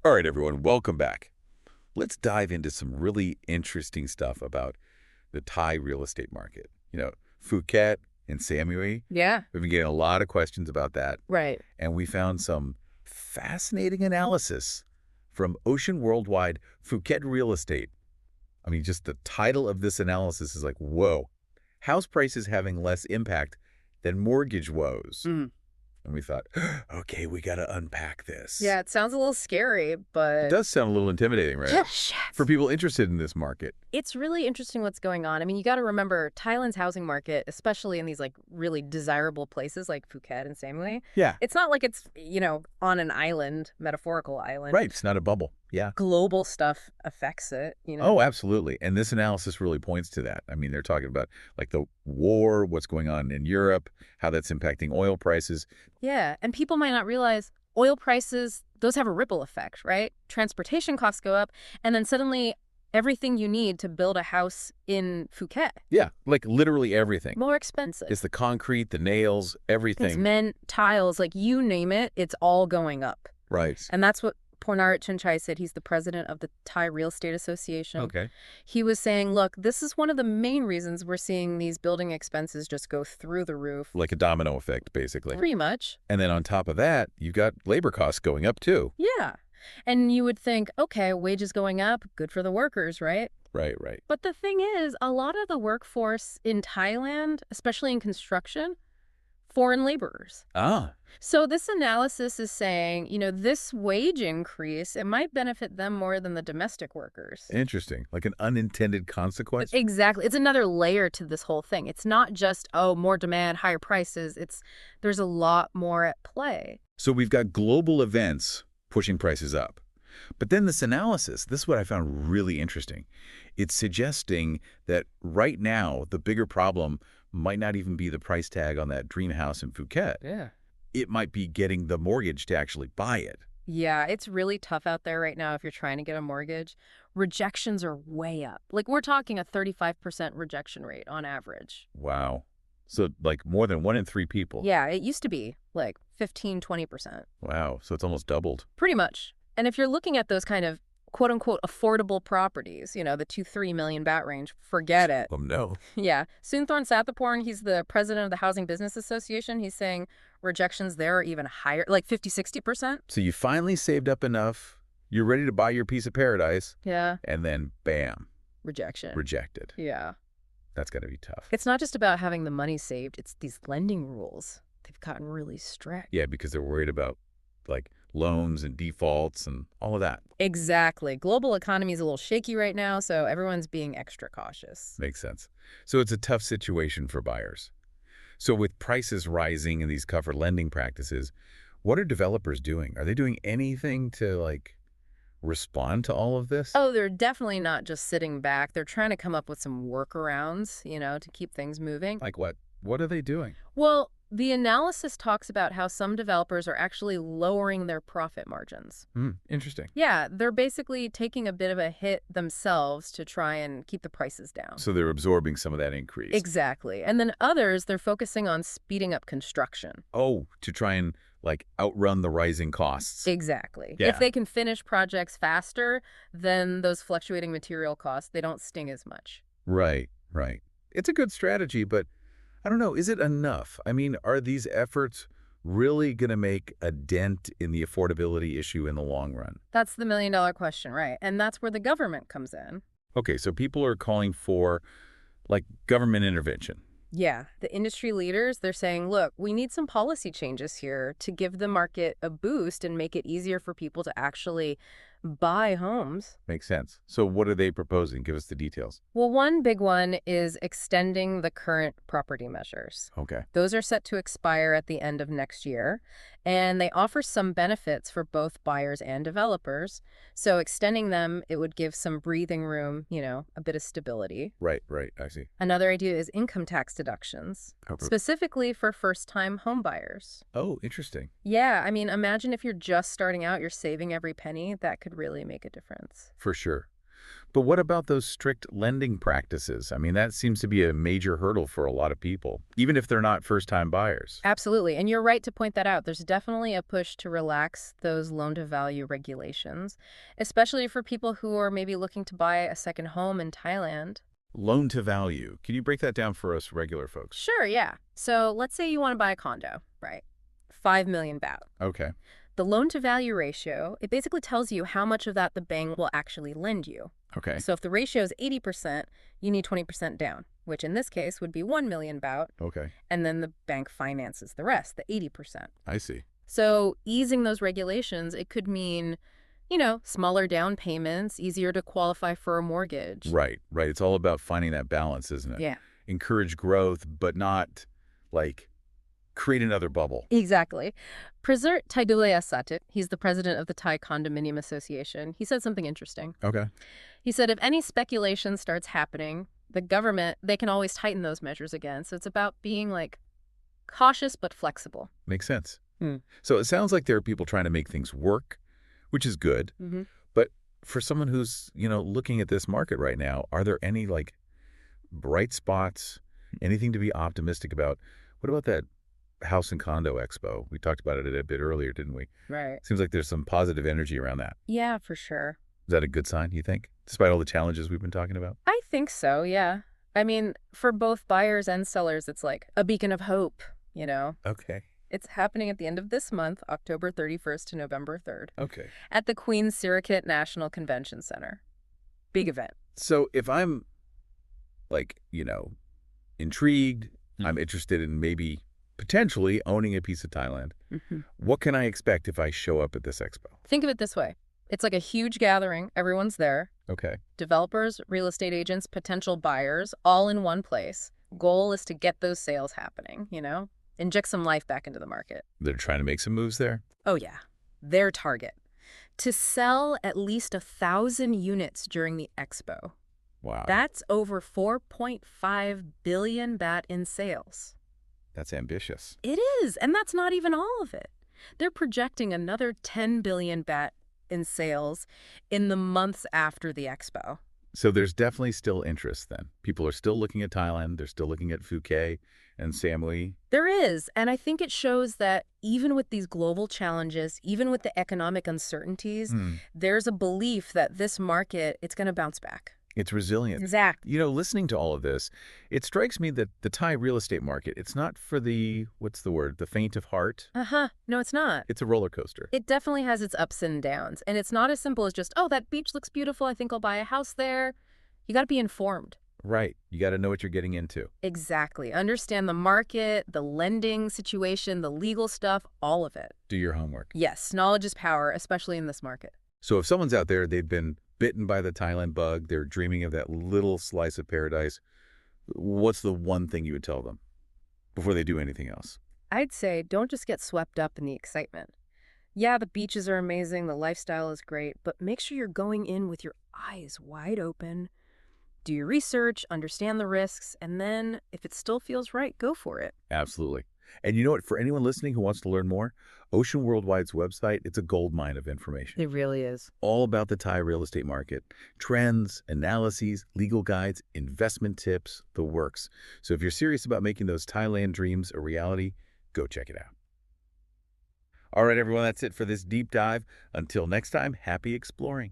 All right, everyone, welcome back. Let's dive into some really interesting stuff about the Thai real estate market. Phuket and Samui. Yeah, We've been getting a lot of questions about that, right. and we found some fascinating analysis from Ocean Worldwide Phuket Real Estate. I mean, just the title of this analysis is like, whoa, house prices having less impact than mortgage woes. Mm. And we thought, okay, we got to unpack this. Yeah, it sounds a little scary, It but does sound a little intimidating, right? shit. For people interested in this market. It's really interesting what's going on. I mean, you got to remember Thailand's housing market, especially in these like really desirable places like Phuket and Samui. Yeah. It's not like it's, on an island, metaphorical island. Right. It's not a bubble. Yeah. Global stuff affects it. Oh, absolutely. And this analysis really points to that. I mean, they're talking about like the war, what's going on in Europe, how that's impacting oil prices. Yeah, and people might not realize oil prices, those have a ripple effect, right? Transportation costs go up, and then suddenly everything you need to build a house in Phuket, Yeah, like literally everything. more expensive. It's the concrete, the nails, everything. Cement, tiles, like you name it, it's all going up. Right. And that's what Pornarit Chinchai said. He's the president of the Thai Real Estate Association. Okay. He was saying, look, this is one of the main reasons we're seeing these building expenses just go through the roof. Like a domino effect, basically. Pretty much. And then on top of that, you've got labor costs going up too. Yeah. And you would think, okay, wages going up, good for the workers, right? Right, right. But the thing is, a lot of the workforce in Thailand, especially in construction, foreign laborers. Ah, So this analysis is saying, this wage increase, it might benefit them more than the domestic workers. interesting. Like an unintended consequence. Exactly. It's another layer to this whole thing. It's not just, more demand, higher prices. There's a lot more at play. So we've got global events pushing prices up. But then this analysis, this is what I found really interesting. It's suggesting that right now, the bigger problem might not even be the price tag on that dream house in Phuket. Yeah. It might be getting the mortgage to actually buy it. Yeah, it's really tough out there right now if you're trying to get a mortgage. Rejections are way up. Like, we're talking a 35% rejection rate on average. Wow. So like more than 1 in 3 people. Yeah, it used to be like 15, 20%. Wow. So it's almost doubled. Pretty much. And if you're looking at those kind of quote unquote affordable properties, the 2-3 million baht range, forget it. No. Yeah. Sunthorn Sathaporn, he's the president of the Housing Business Association. He's saying rejections there are even higher, like 50-60%. So you finally saved up enough. You're ready to buy your piece of paradise. Yeah. And then bam, Rejection. rejected. Yeah. That's got to be tough. It's not just about having the money saved. It's these lending rules. They've gotten really strict. Yeah, because they're worried about like loans and defaults and all of that. Exactly. Global economy is a little shaky right now, so everyone's being extra cautious. Makes sense. So it's a tough situation for buyers. So with prices rising and these tougher lending practices, what are developers doing? Are they doing anything to like respond to all of this? Oh, they're definitely not just sitting back. They're trying to come up with some workarounds, to keep things moving. Like what? What are they doing? Well, the analysis talks about how some developers are actually lowering their profit margins. Interesting. Yeah, they're basically taking a bit of a hit themselves to try and keep the prices down. So they're absorbing some of that increase. Exactly. And then others, they're focusing on speeding up construction. Oh, to try and like outrun the rising costs. Exactly. Yeah. If they can finish projects faster, then those fluctuating material costs, they don't sting as much. Right, right. It's a good strategy, but I don't know, is it enough? I mean, are these efforts really going to make a dent in the affordability issue in the long run? That's the million-dollar question, right? And that's where the government comes in. Okay, so people are calling for like government intervention. Yeah, the industry leaders, they're saying, look, we need some policy changes here to give the market a boost and make it easier for people to actually buy homes. Makes sense. So what are they proposing? Give us the details. Well, one big one is extending the current property measures. Okay. Those are set to expire at the end of next year, and they offer some benefits for both buyers and developers. So extending them, it would give some breathing room, a bit of stability. Right, I see. Another idea is income tax deductions, specifically for first-time home buyers. Oh, interesting. Yeah, I mean, imagine if you're just starting out, you're saving every penny. That could really make a difference. For sure. But what about those strict lending practices? I mean, that seems to be a major hurdle for a lot of people, even if they're not first-time buyers. Absolutely. And you're right to point that out. There's definitely a push to relax those loan-to-value regulations, especially for people who are maybe looking to buy a second home in Thailand. Loan to value. Can you break that down for us regular folks? Sure, yeah. So let's say you want to buy a condo, right? 5 million baht. Okay. The loan-to-value ratio, it basically tells you how much of that the bank will actually lend you. Okay. So if the ratio is 80%, you need 20% down, which in this case would be 1 million baht, Okay. and then the bank finances the rest, the 80%. I see. So easing those regulations, it could mean, smaller down payments, easier to qualify for a mortgage. Right, right. It's all about finding that balance, isn't it? Yeah. Encourage growth, but not, like, create another bubble. Exactly. Prasert Taiduleya, he's the president of the Thai Condominium Association. He said something interesting. Okay. He said if any speculation starts happening, the government, they can always tighten those measures again. So it's about being, cautious but flexible. Makes sense. Hmm. So it sounds like there are people trying to make things work, which is good. Mm-hmm. But for someone who's, looking at this market right now, are there any, bright spots, anything to be optimistic about? What about that house and condo expo? We talked about it a bit earlier, didn't we? Right. Seems like there's some positive energy around that. Yeah, for sure. Is that a good sign, you think, despite all the challenges we've been talking about? I think so, yeah. I mean, for both buyers and sellers, it's like a beacon of hope, Okay. It's happening at the end of this month, October 31st to November 3rd, Okay. at the Queen's Sirikit National Convention Center. Big event. So if I'm, intrigued, I'm interested in maybe potentially owning a piece of Thailand, Mm-hmm. what can I expect if I show up at this expo? Think of it this way. It's like a huge gathering. Everyone's there. Okay. Developers, real estate agents, potential buyers, all in one place. Goal is to get those sales happening, Inject some life back into the market. They're trying to make some moves there? Oh, yeah. Their target. To sell at least 1,000 units during the expo. Wow. That's over 4.5 billion baht in sales. That's ambitious. It is, and that's not even all of it. They're projecting another 10 billion baht in sales in the months after the expo. So there's definitely still interest then. People are still looking at Thailand. They're still looking at Phuket and Samui. There is, and I think it shows that even with these global challenges, even with the economic uncertainties, there's a belief that this market, it's going to bounce back. It's resilient. Exactly. Listening to all of this, it strikes me that the Thai real estate market, it's not for the, the faint of heart. No, it's not. It's a roller coaster. It definitely has its ups and downs, and it's not as simple as just, oh, that beach looks beautiful, I think I'll buy a house there. You got to be informed. Right. You got to know what you're getting into. Exactly. Understand the market, the lending situation, the legal stuff, all of it. Do your homework. Yes, knowledge is power, especially in this market. So if someone's out there, they've been bitten by the Thailand bug, they're dreaming of that little slice of paradise, what's the one thing you would tell them before they do anything else? I'd say don't just get swept up in the excitement. Yeah, the beaches are amazing, the lifestyle is great, but make sure you're going in with your eyes wide open. Do your research, understand the risks, and then if it still feels right, go for it. Absolutely. And you know what? For anyone listening who wants to learn more, Ocean Worldwide's website, it's a goldmine of information. It really is. All about the Thai real estate market. Trends, analyses, legal guides, investment tips, the works. So if you're serious about making those Thailand dreams a reality, go check it out. All right, everyone, that's it for this deep dive. Until next time, happy exploring.